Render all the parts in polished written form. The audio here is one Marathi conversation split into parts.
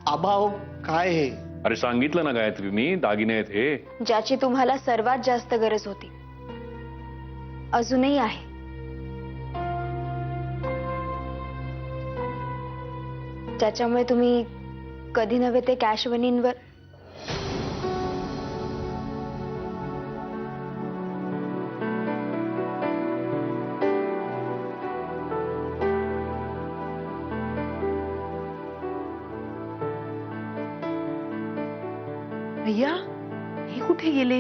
आभाव काय हे? अरे सांगितलं ना गायत्री, मी दागिने आहेत हे. ज्याची तुम्हाला सर्वात जास्त गरज होती, अजूनही आहे. ज्याच्यामुळे तुम्ही कधी नव्हे ते कॅश वनींवर भैया हे कुठे गेले?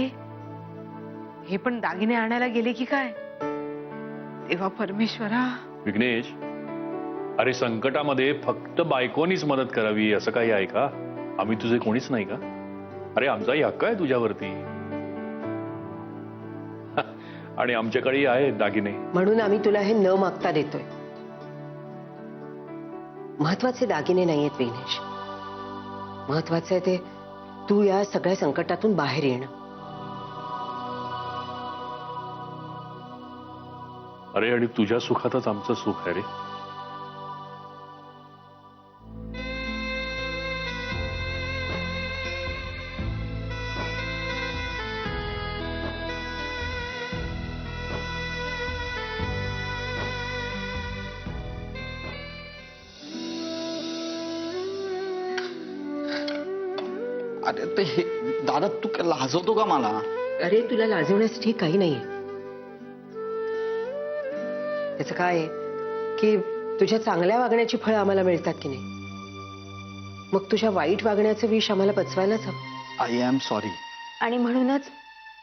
हे पण दागिने आणायला गेले की काय? देवा परमेश्वरा. विघ्नेश, अरे संकटामध्ये फक्त बायकोनीच मदत करावी असं काही आहे का? आम्ही तुझे कोणीच नाही का? अरे आमचाही हक्क आहे तुझ्यावरती. आणि आमच्याकडे आहे दागिने. म्हणून आम्ही तुला हे न मागता देतोय. महत्वाचे दागिने नाहीयेत विघ्नेश. महत्वाचं आहे ते तू या सगळ्या संकटातून बाहेर येणं. अरे आणि तुझ्या सुखातच आमचं सुख आहे रे. अरे ते हे दादा, तू लाजवतो का मला? अरे तुला लाजवण्यासाठी काही नाहीये. त्याचं काय आहे की तुझ्या चांगल्या वागण्याची फळं आम्हाला मिळतात की नाही, मग तुझ्या वाईट वागण्याचं विष आम्हाला पचवायलाच हवं. I am sorry. आणि म्हणूनच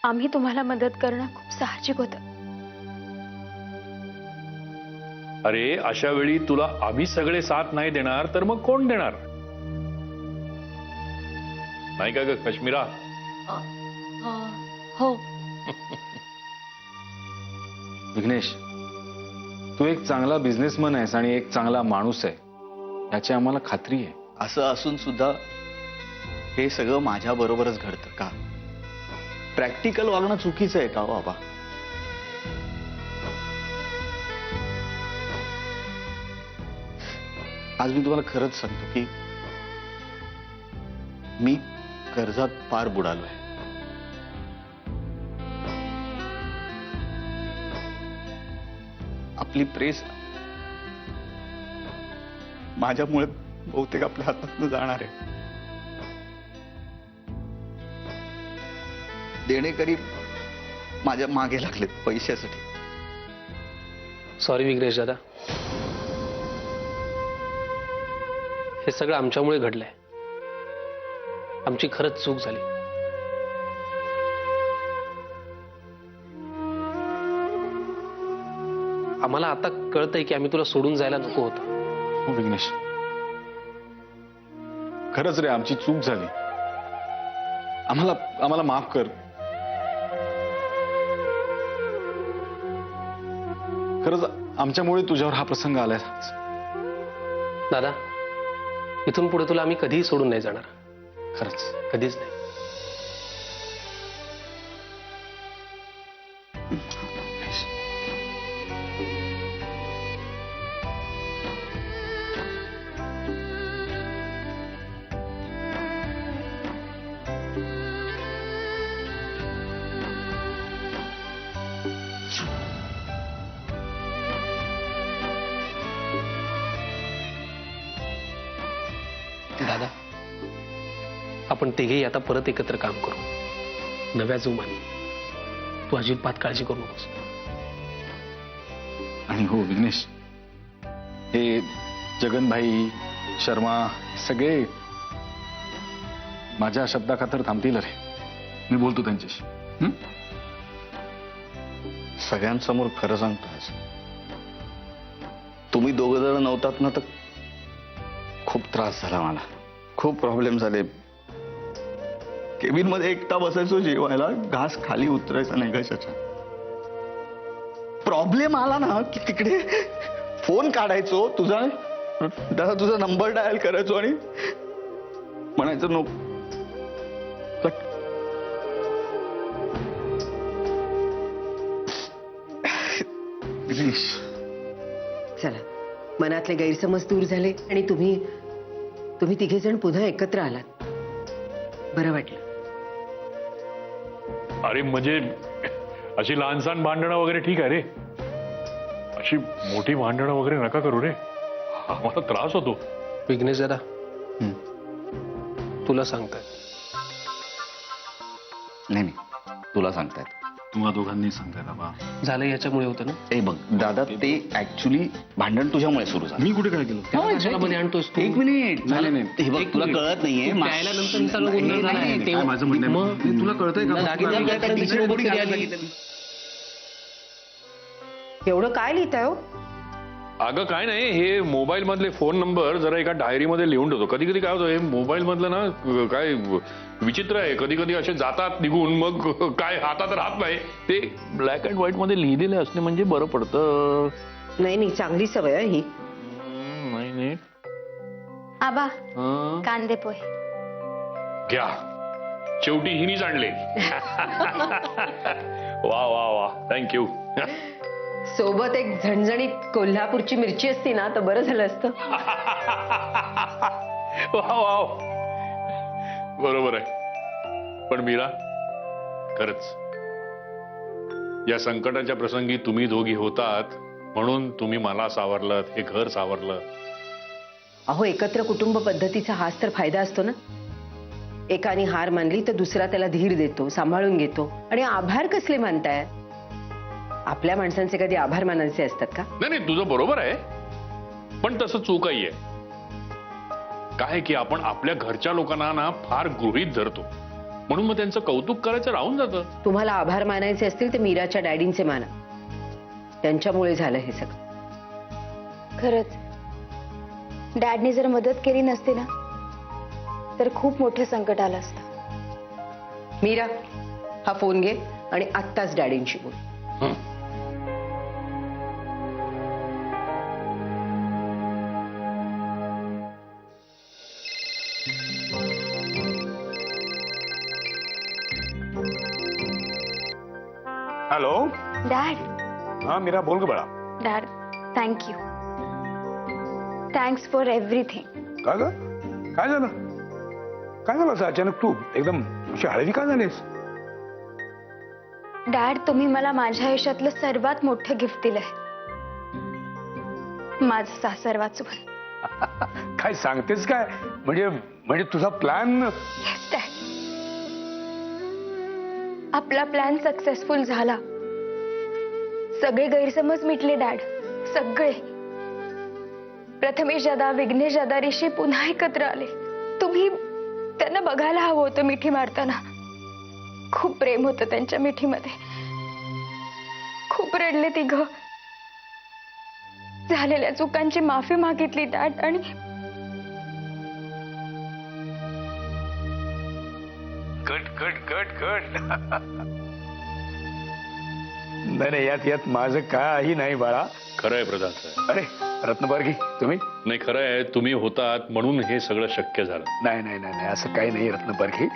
आम्ही तुम्हाला मदत करणं खूप साहजिक होतं. अरे अशा वेळी तुला आम्ही सगळे साथ नाही देणार तर मग कोण देणार? नाही का ग कश्मीरा? हो. विघ्नेश, तू एक चांगला बिझनेसमन आहेस आणि एक चांगला माणूस आहे याची आम्हाला खात्री आहे. असं असून सुद्धा हे सगळं माझ्या बरोबरच घडतं का? प्रॅक्टिकल वागणं चुकीचं आहे का हो बाबा? आज मी तुम्हाला खरंच सांगतो की मी कर्जात पार बुडालोय. आपली प्रेस माझ्यामुळे बहुतेक आपल्या हातातून जाणार आहे. देणेकरी माझ्या मागे लागलेत पैशासाठी. सॉरी विघ्नेश दादा, हे सगळं आमच्यामुळे घडलंय. आमची खरंच चूक झाली. आम्हाला आता कळतंय की आम्ही तुला सोडून जायला नको होतं. हो विघ्नेश, खरंच रे आमची चूक झाली. आम्हाला माफ कर. खरंच आमच्यामुळे तुझ्यावर हा प्रसंग आलाय. दादा, इथून पुढे तुला आम्ही कधीही सोडून नाही जाणार. खरंच कधीच नाही. दादा, आपण तिघेही आता परत एकत्र काम करू, नव्या जुमाने. तू अजिबात काळजी करू नकोस. आणि हो विघ्नेश, हे जगनभाई शर्मा सगळे माझ्या शब्दाखातर थांबतील रे. मी बोलतो त्यांच्याशी. सगळ्यांसमोर खरं सांगतोय, तुम्ही दोघं जण नव्हतात ना तर खूप त्रास झाला मला. खूप प्रॉब्लेम झाले. केबिन मध्ये एकटा बसायचो जेवायला, घास खाली उतरायचा नाही कशाचा. प्रॉब्लेम आला ना की तिकडे फोन काढायचो, तुझा नंबर डायल करायचो आणि म्हणायचं नो कट. विघ्नेश, चला, मनातले गैरसमज दूर झाले आणि तुम्ही तिघे जण पुन्हा एकत्र आलात. बरं वाटलं. अरे म्हणजे अशी लहानसहान भांडणं वगैरे ठीक आहे रे, अशी मोठी भांडणं वगैरे नका करू रे, मला त्रास होतो. विघ्नेश दादा, तुला सांगताय, नाही तुला सांगतायत. तुम्हा दोघांनी सांगताय बाबा. झालं याच्यामुळे होतं ना. ए बघ दादा, ते ऍक्च्युली भांडण तुझ्यामुळे सुरू झालं. मी कुठे काय केलं? त्याला कशाला मध्ये आणतोस तू? एक मिनिट. नाही, नाही. हे बघ, तुला कळत नाहीये. प्यायला नंतर चालू गोंधळ झाला आहे. नाही, तेव्हा- माझं म्हणणं आहे, मग ते तुला कळतंय का? दागिने आपल्याकडे दुसरी गोष्ट आली. एवढं काय लिहिताय हो? अगं काय नाही, हे मोबाईल मधले फोन नंबर जरा एका डायरीमध्ये लिहून ठेवतो. कधी कधी काय होतं, हे मोबाईल मधलं ना काय विचित्र आहे, कधी कधी असे जातात निघून, मग काय हातात राहत नाही. ते ब्लॅक अँड व्हाईट मध्ये लिहिलेले असणे म्हणजे बरं पडतं. नाही चांगली सवय आहे ही. नाही नाही. आबा, हं. कांदे पोहे. घ्या, शेवटी हिनीच आणले. वा वा वा, थँक्यू. सोबत एक झणझणीत कोल्हापूरची मिरची असती ना तर बरं झालं असतं. वा वा, बरोबर आहे. पण मीरा, खरंच या संकटाच्या प्रसंगी तुम्ही दोघी होतात म्हणून तुम्ही मला सावरलं, हे घर सावरलं. अहो, एकत्र कुटुंब पद्धतीचा हाच तर फायदा असतो ना. एकाने हार मानली तर दुसरा त्याला धीर देतो, सांभाळून घेतो. आणि आभार कसले मानताय? आपल्या माणसांचे कधी आभार मानायचे असतात का? नाही नाही, तुझं बरोबर आहे, पण तसं चूकही आहे. काय की आपण आपल्या घरच्या लोकांना ना फार गृहीत धरतो, म्हणून मग त्यांचं कौतुक करायचं राहून जातं. तुम्हाला आभार मानायचे असतील तर मीराच्या डॅडींचे माना. त्यांच्यामुळे झालं हे सगळं. खरंच डॅडने जर मदत केली नसती ना तर खूप मोठं संकट आलं असतं. मीरा, हा फोन घे आणि आत्ताच डॅडींशी बोल. हं. हॅलो. डॅड, हा मीरा, बोल ग बाळा. Dad, thank you. Thanks for everything. का ग, काय झालं? काय झालं असं अचानक तू एकदम अशी हळवी का झालीस? डॅड, तुम्ही मला माझ्या आयुष्यातलं सर्वात मोठं गिफ्ट दिलंय. माझं सासर वाचवून. काय सांगतेस काय? म्हणजे तुझा प्लॅन? Yes, Dad. आपला प्लॅन सक्सेसफुल झाला. सगळे गैरसमज मिटले डॅड, सगळे. प्रथमेश दादा, विघ्नेश दादा, ऋषी पुन्हा एकत्र आले. तुम्ही त्यांना बघायला हवं होतं मिठी मारताना. खूप प्रेम होतं त्यांच्या मिठीमध्ये. खूप रडले तिघं. झालेल्या चुकांची माफी मागितली डॅड. आणि कट. नाही यात माझं काही नाही बाळा. खरं आहे प्रधान साहेब. अरे रत्नबारगी, तुम्ही? नाही, खरं आहे, तुम्ही होतात म्हणून हे सगळं शक्य झालं. नाही असं काही नाही रत्नबारगी.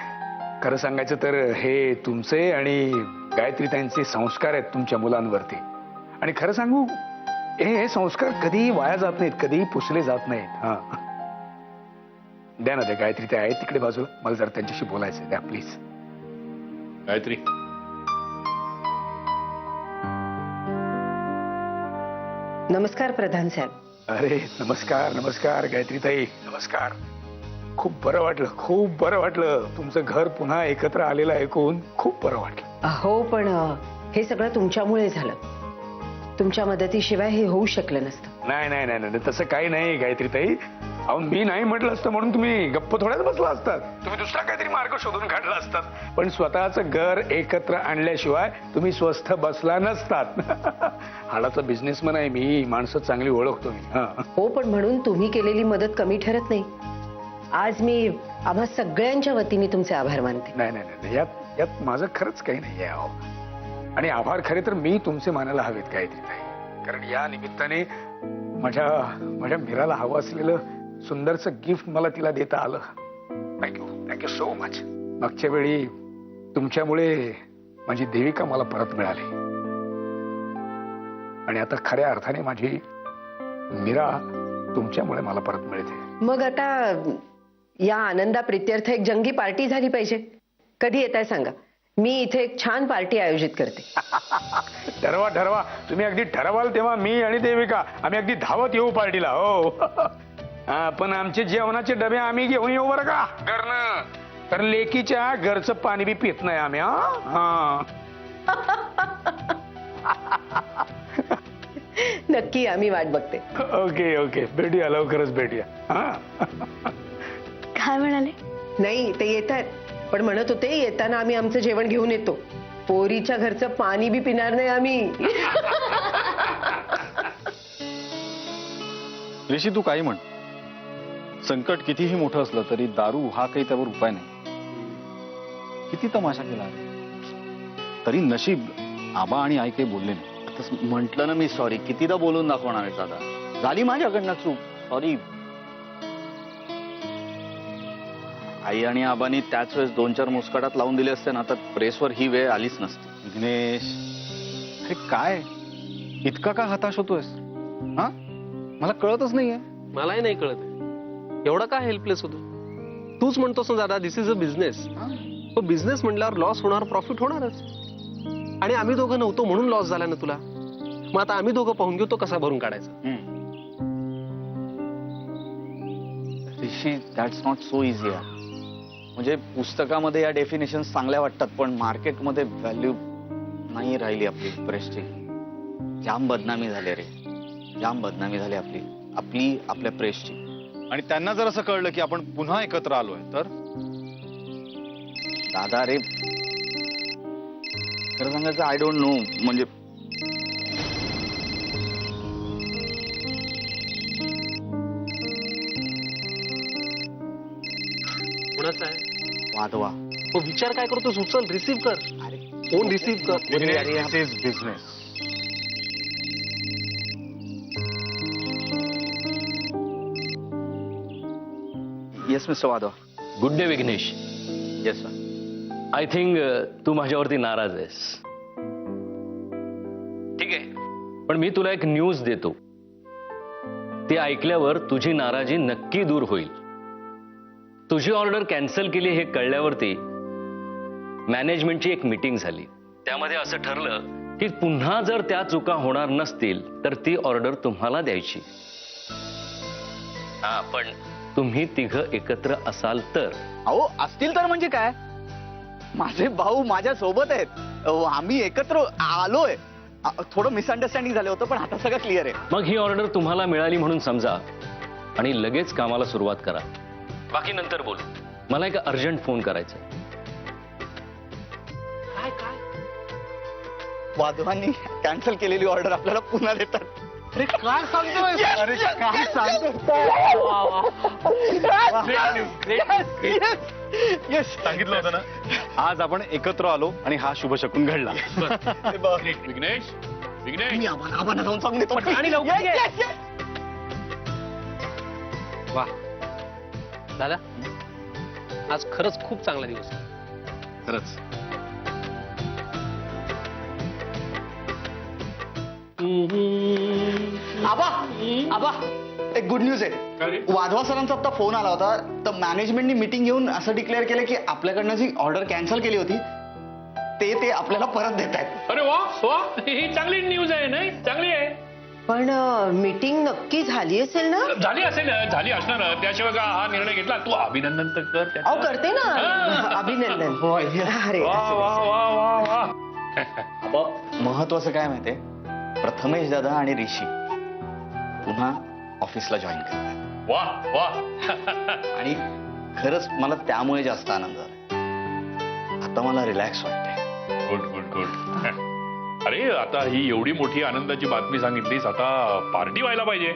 खरं सांगायचं तर हे तुमचे आणि गायत्रीताईंचे संस्कार आहेत तुमच्या मुलांवरती. आणि खरं सांगू, हे संस्कार कधी वाया जात नाहीत, कधी पुसले जात नाहीत. हा, द्या ना, त्या गायत्री आहेत तिकडे बाजूला, मला जरा त्यांच्याशी बोलायचं, द्या प्लीज. गायत्री, नमस्कार प्रधान साहेब. अरे नमस्कार गायत्रीताई, नमस्कार. खूप बरं वाटलं तुमचं घर पुन्हा एकत्र आलेलं ऐकून. खूप बरं वाटलं. हो, पण हे सगळं तुमच्यामुळे झालं. तुमच्या मदतीशिवाय हे होऊ शकलं नसतं. नाही तसं काही नाही गायत्रीताई. अहो, मी नाही म्हटलं असतं म्हणून तुम्ही गप्प थोड्याच बसला असतात. तुम्ही दुसरा काहीतरी मार्ग शोधून काढला असतात. पण स्वतःचं घर एकत्र आणल्याशिवाय तुम्ही स्वस्थ बसला नसतात. हाडाचा बिझनेसमन आहे मी, माणसं चांगली ओळखतो मी. हा. हो, पण म्हणून तुम्ही केलेली मदत कमी ठरत नाही. आज मी आम्हा सगळ्यांच्या वतीने तुमचे आभार मानते. नाही यात माझं खरंच काही नाही आहे. अहो, आणि आभार खरे तर मी तुमचे मानायला हवेत गायत्रीताई. कारण या निमित्ताने माझ्या मीराला हवं असलेलं सुंदरचं गिफ्ट मला तिला देता आलं. Thank you so much. मागच्या वेळी तुमच्यामुळे माझी देविका मला परत मिळाली. आणि आता खऱ्या अर्थाने माझी मीरा तुमच्यामुळे मला परत मिळते. मग आता या आनंदा प्रित्यर्थ एक जंगी पार्टी झाली पाहिजे. कधी येताय सांगा, मी इथे एक छान पार्टी आयोजित करते. ठरवा ठरवा, तुम्ही अगदी ठरवाल तेव्हा मी आणि देविका आम्ही अगदी धावत येऊ पार्टीला. हो पण आमचे जेवणाचे डबे आम्ही घेऊन येऊ बरं का घरनं. तर लेकीच्या घरचं पाणी बी पित नाही आम्ही. हा नक्की, आम्ही वाट बघते. ओके ओके, भेटूया लवकरच भेटूया. काय म्हणाले? नाही, ते येत आहेत, पण म्हणत होते येताना आम्ही आमचं जेवण घेऊन येतो. पोरीच्या घरचं पाणी बी पिणार नाही आम्ही. ऋषी, तू काही म्हण, संकट कितीही मोठं असलं तरी दारू हा काही त्यावर उपाय नाही. किती तमाशा केला तरी नशीब आबा आणि आई काही बोलले नाही. म्हटलं ना मी सॉरी, कितीदा बोलून दाखवणार आहे दादा. झाली माझ्याकडनं चूक, सॉरी. आई आणि आबानी त्याच वेळेस 2-4 मुस्कटात लावून दिले असते ना, तर प्रेसवर ही वेळ आलीच नसती. विघ्नेश, अरे काय इतका का हताश होतोयस? हा, मला कळतच नाहीये. मलाही नाही कळत एवढा का हेल्पलेस होतो. तूच म्हणतोस ना दादा, दिस इज अ बिझनेस. तो बिझनेस म्हटल्यावर लॉस होणार, प्रॉफिट होणारच. आणि आम्ही दोघं नव्हतो म्हणून लॉस झाला ना तुला. मग आता आम्ही दोघं पाहून घेऊ तो कसा भरून काढायचा. ऋषी, दॅट्स नॉट सो इझी. म्हणजे पुस्तकामध्ये या डेफिनेशन चांगल्या वाटतात, पण मार्केटमध्ये व्हॅल्यू नाही राहिली आपली. प्रेस्टीज जाम बदनामी झाली रे, जाम बदनामी झाली आपली आपली आपल्या प्रेसची. आणि त्यांना जर असं कळलं की आपण पुन्हा एकत्र आलोय तर? दादा रे, खरं सांगायचं आय डोंट नो. म्हणजे कोणाचा आहे वादवा. तो विचार काय करतो, सुचल रिसीव्ह कर. फोन रिसीव्ह कर. This is business. Yes mister Wadhwa. Good day Vighnesh. Yes sir. I think तू माझ्यावरती नाराज आहेस. ठीक आहे, पण मी तुला एक न्यूज देतो. ते ऐकल्यावर तुझी नाराजी नक्की दूर होईल. तुझी ऑर्डर कॅन्सल केली हे कळल्यावरती मॅनेजमेंटची एक मीटिंग झाली. त्यामध्ये असं ठरलं की पुन्हा जर त्या चुका होणार नसतील तर ती ऑर्डर तुम्हाला द्यायची. हा, पण तुम्ही तिघं एकत्र असाल तर. अहो, असतील तर म्हणजे काय, माझे भाऊ माझ्या सोबत आहेत. आम्ही एकत्र आलोय. थोडं मिसअंडरस्टँडिंग झालं होतं, पण आता सगळं क्लिअर आहे. मग ही ऑर्डर तुम्हाला मिळाली म्हणून समजा आणि लगेच कामाला सुरुवात करा. बाकी नंतर बोलू. मला एक अर्जंट फोन करायचा. वादवांनी कॅन्सल केलेली ऑर्डर आपल्याला पुन्हा देतात. अरे काय सांगतोय? अरे काय सांगितलं होतं ना, आज आपण एकत्र आलो आणि हा शुभ शकून घडला. विघ्नेश, विघ्नेश, मी आम्हाला जाऊन सांगून देतो. आणि लवकर ये. Yes, yes. वा दादा, आज खरंच खूप चांगला दिवस आहे. खरंच. आबा, आबा, एक गुड न्यूज आहे. वाधवा सरांचा आता फोन आला होता, तर मॅनेजमेंटनी मीटिंग घेऊन असं डिक्लेअर केलं की आपल्याकडनं जी ऑर्डर कॅन्सल केली होती ते आपल्याला परत देत आहेत. अरे वा वा, ही चांगली न्यूज आहे. नाही, चांगली आहे. पण मीटिंग नक्की झाली असेल ना? झाली असेल, झाली असणार. त्याशिवाय का हा निर्णय घेतला. तू अभिनंदन तर कर त्याचं. अहो, करते ना. अभिनंदन. अरे वा वा वा वा वा. आबा, महत्वाचं काय माहितीये, प्रथमेश दादा आणि ऋषी पुन्हा ऑफिसला जॉईन करतात. वा वा. आणि खरंच मला त्यामुळे जास्त आनंद झाला. आता मला रिलॅक्स वाटतंय. Good good good. अरे, आता ही एवढी मोठी आनंदाची बातमी सांगितलीस, आता पार्टी व्हायला पाहिजे.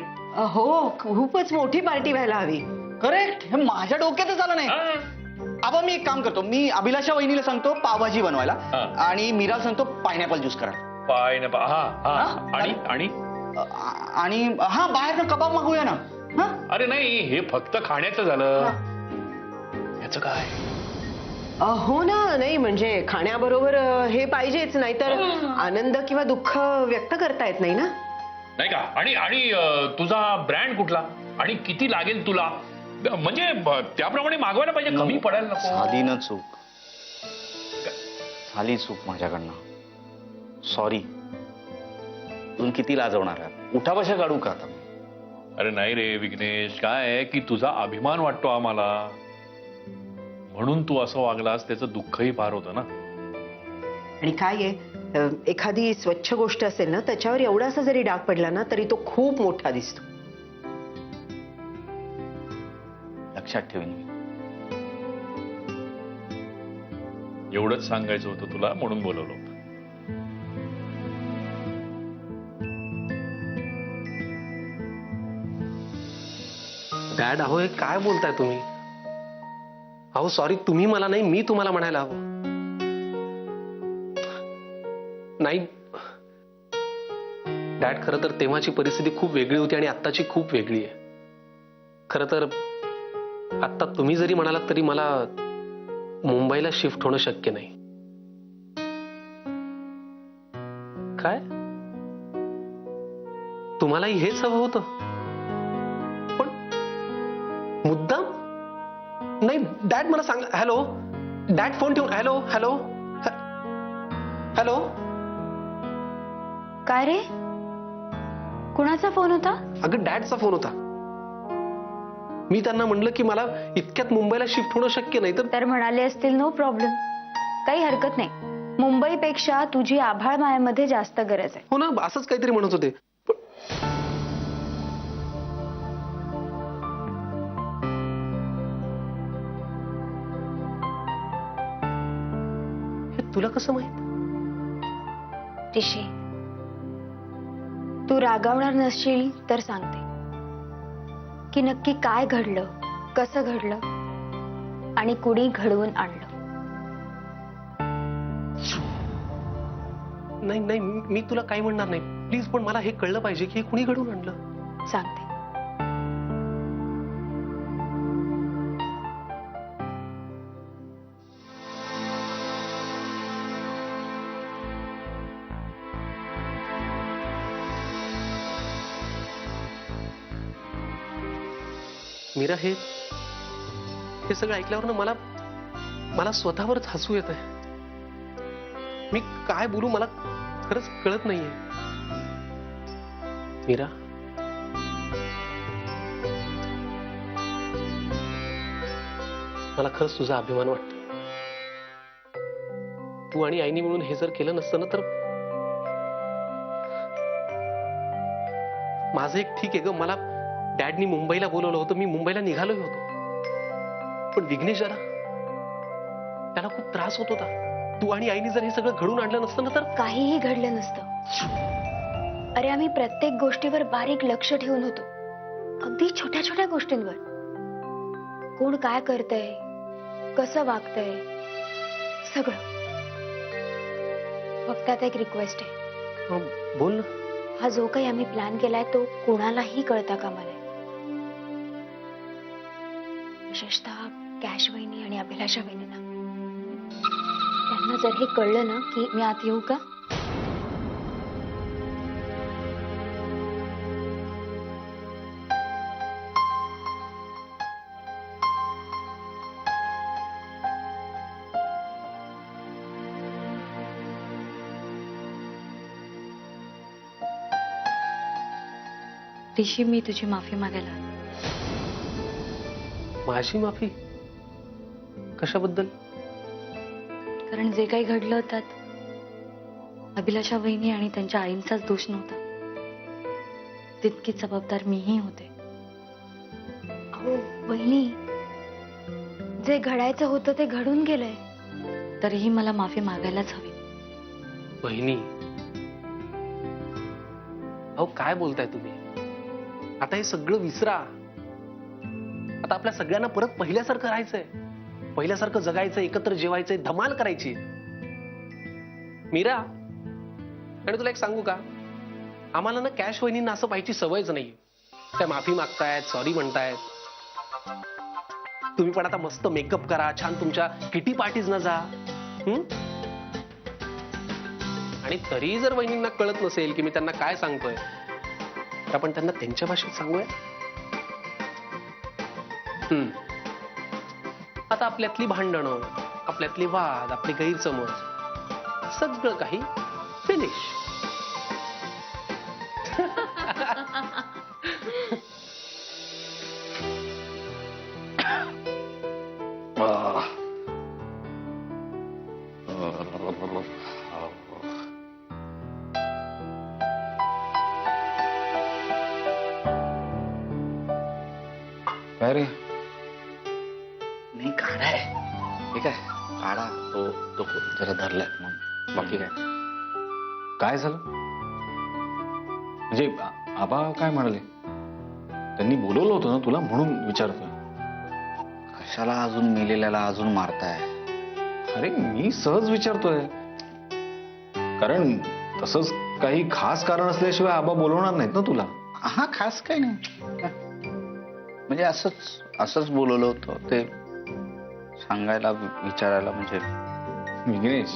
हो, खूपच मोठी पार्टी व्हायला हवी. करेक्ट. हे माझ्या डोक्यातच आलं नाही. आबा, मी एक काम करतो, मी अभिलाषा वहिनीला सांगतो पावभाजी बनवायला आणि मीराला सांगतो पायनॅपल ज्यूस करा. पायनॅपल. हा हा. आणि आणि आणि हा, बाहेरनं कबाब मागूया ना. अरे नाही, हे फक्त खाण्याचं झालं. याचं काय? हो ना, नाही म्हणजे खाण्याबरोबर हे पाहिजेच, नाहीतर आनंद किंवा दुःख व्यक्त करता येत नाही ना. नाही का? आणि आणि तुझा ब्रँड कुठला आणि किती लागेल तुला, म्हणजे त्याप्रमाणे मागवायला पाहिजे, कमी पडायला नको. झाली ना चूक, झाली चूक माझ्याकडनं. सॉरी. तुम्ही किती लाजवणार आहात? उठाबशा काढू का आता? अरे नाही रे विघ्नेश, काय आहे की तुझा अभिमान वाटतो आम्हाला, म्हणून तू असं वागलास, त्याचं दुःखही फार होतं ना. आणि काय आहे, एखादी स्वच्छ गोष्ट असेल ना, त्याच्यावर एवढासा जरी डाग पडला ना, तरी तो खूप मोठा दिसतो. लक्षात ठेवीन. एवढंच सांगायचं होतं तुला, म्हणून बोलवलं होतं. डॅड, अहो हे काय बोलताय तुम्ही? अहो सॉरी, तुम्ही मला नाही, मी तुम्हाला म्हणायला हवं. नाही डॅड, खरं तर तेव्हाची परिस्थिती खूप वेगळी होती आणि आत्ताची खूप वेगळी आहे. खरं तर आत्ता तुम्ही जरी म्हणालात तरी मला मुंबईला शिफ्ट होणं शक्य नाही. काय? तुम्हालाही हेच हवं होतं? पण मुद्दाम नाही. डॅड मला सांग. हॅलो डॅड, फोन ठेवून. Hello hello hello. काय रे, कुणाचा फोन होता? अगं डॅडचा फोन होता. मी त्यांना म्हणलं की मला इतक्यात मुंबईला शिफ्ट होणं शक्य नाही. तर म्हणाले असतील नो प्रॉब्लेम, काही हरकत नाही. मुंबईपेक्षा तुझी आभाळ मायामध्ये जास्त गरज आहे. हो ना, असंच काहीतरी म्हणत होते. हे तुला कसं माहित? ऋषी, तू रागावणार नसशील तर सांगते की नक्की काय घडलं, कसं घडलं आणि कुणी घडवून आणलं. नाही नाही, मी तुला काही म्हणणार नाही प्लीज, पण मला हे कळलं पाहिजे की हे कुणी घडवून आणलं. सांगते. मीरा, हे सगळं ऐकल्यावर ना मला स्वतःवरच हसू येत आहे. मी काय बोलू मला खरंच कळत नाहीये. मीरा, मला खरंच तुझा अभिमान वाटतो. तू आणि आईनी म्हणून हे जर केलं नसतं ना, तर माझं एक ठीक आहे ग. मला डॅडनी मुंबईला बोलवलं होतं, मी मुंबईला निघालोही होतो. पण विघ्नेश त्याला खूप त्रास होत होता. तू आणि आईनी जर हे सगळं घडून आणलं नसतं ना, तर काहीही घडलं नसतं. अरे आम्ही प्रत्येक गोष्टीवर बारीक लक्ष ठेवून होतो, अगदी छोट्या छोट्या गोष्टींवर. कोण काय करतंय, कसं वागतंय, सगळं. फक्त आता एक रिक्वेस्ट आहे. बोल ना. हा जो काही आम्ही प्लॅन केलाय तो कोणालाही कळता कामा नये. विशेषतः कॅश वहिनी आणि अभिलाषा वहिनींना. त्यांना जर हे कळलं ना की मी आत येऊ का, ऋषी मी तुझी माफी मागायला आले. माझी माफी? कशाबद्दल? कारण जे काही घडलं त्यात अभिलाषा वहिनी आणि त्यांच्या आईंचाच दोष नव्हता, तितकीच जबाबदार मीही होते. अहो वहिनी, जे घडायचं होतं ते घडून गेलंय, तरीही मला माफी मागायलाच हवी. बहिणी, अहो काय बोलताय तुम्ही? आता हे सगळं विसरा. आता आपल्या सगळ्यांना परत पहिल्यासारखं राहायचंय, पहिल्यासारखं जगायचं, एकत्र जेवायचंय, धमाल करायची. मीरा, आणि तुला एक सांगू का, आम्हाला ना कॅश वहिनींना असं पाहायची सवयच नाही. त्या माफी मागतायत, सॉरी म्हणतायत. तुम्ही पण आता मस्त मेकअप करा, छान तुमच्या किटी पार्टीज न जा. हं? आणि तरी जर वहिनींना कळत नसेल की मी त्यांना काय सांगतोय, तर आपण त्यांना त्यांच्या भाषेत सांगूया. आता आपल्यातली भांडणं, आपल्यातली वाद, आपले गैरसमज सगळं काही फिनिश. काय रे? नाही काढा आहे. ठीक आहे, काढा तो तो जरा धरलाय मग बाकी काय. काय झालं? म्हणजे आबा काय म्हणाले? त्यांनी बोलवलं होतं ना तुला, म्हणून विचारतोय. कशाला अजून मेलेल्याला अजून मारताय? अरे मी सहज विचारतोय, कारण तसंच काही खास कारण असल्याशिवाय आबा बोलवणार नाहीत ना तुला. हा खास काही नाही, म्हणजे असंच बोलवलं होतं ते सांगायला विचारायला. म्हणजे विघ्नेश,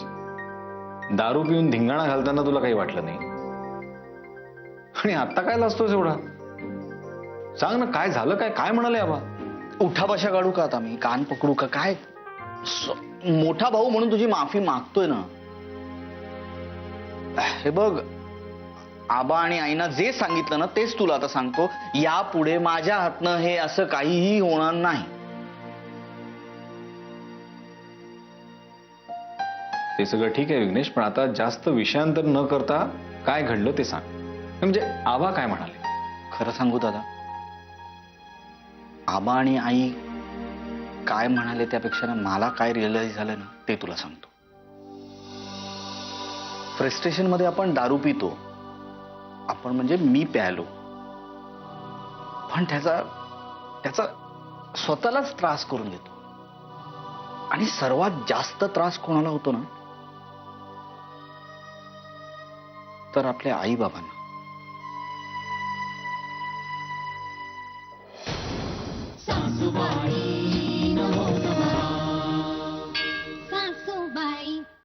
दारू पिऊन धिंगाणा घालताना तुला काही वाटलं नाही, आणि आता काय लाजतोस एवढा? सांग ना, काय झालं? काय म्हणाले आबा? उठाबशा काढू का आता मी? कान पकडू का काय? मोठा भाऊ म्हणून तुझी माफी मागतोय ना. हे बघ, आबा आणि आईना जे सांगितलं ना तेच तुला आता सांगतो. यापुढे माझ्या हातनं हे असं काहीही होणार नाही. ते सगळं ठीक आहे विघ्नेश, पण आता जास्त विषयांतर न करता काय घडलं ते सांग. म्हणजे आबा काय म्हणाले? खरं सांगू दादा, आबा आणि आई काय म्हणाले त्यापेक्षा ना मला काय रिअलाइज झालं ना ते तुला सांगतो. फ्रस्ट्रेशन मध्ये आपण दारू पितो, आपण म्हणजे मी प्यायलो, पण त्याचा स्वतःलाच त्रास करून घेतो. आणि सर्वात जास्त त्रास कोणाला होतो ना, तर आपल्या आई बाबांना. सासूबाई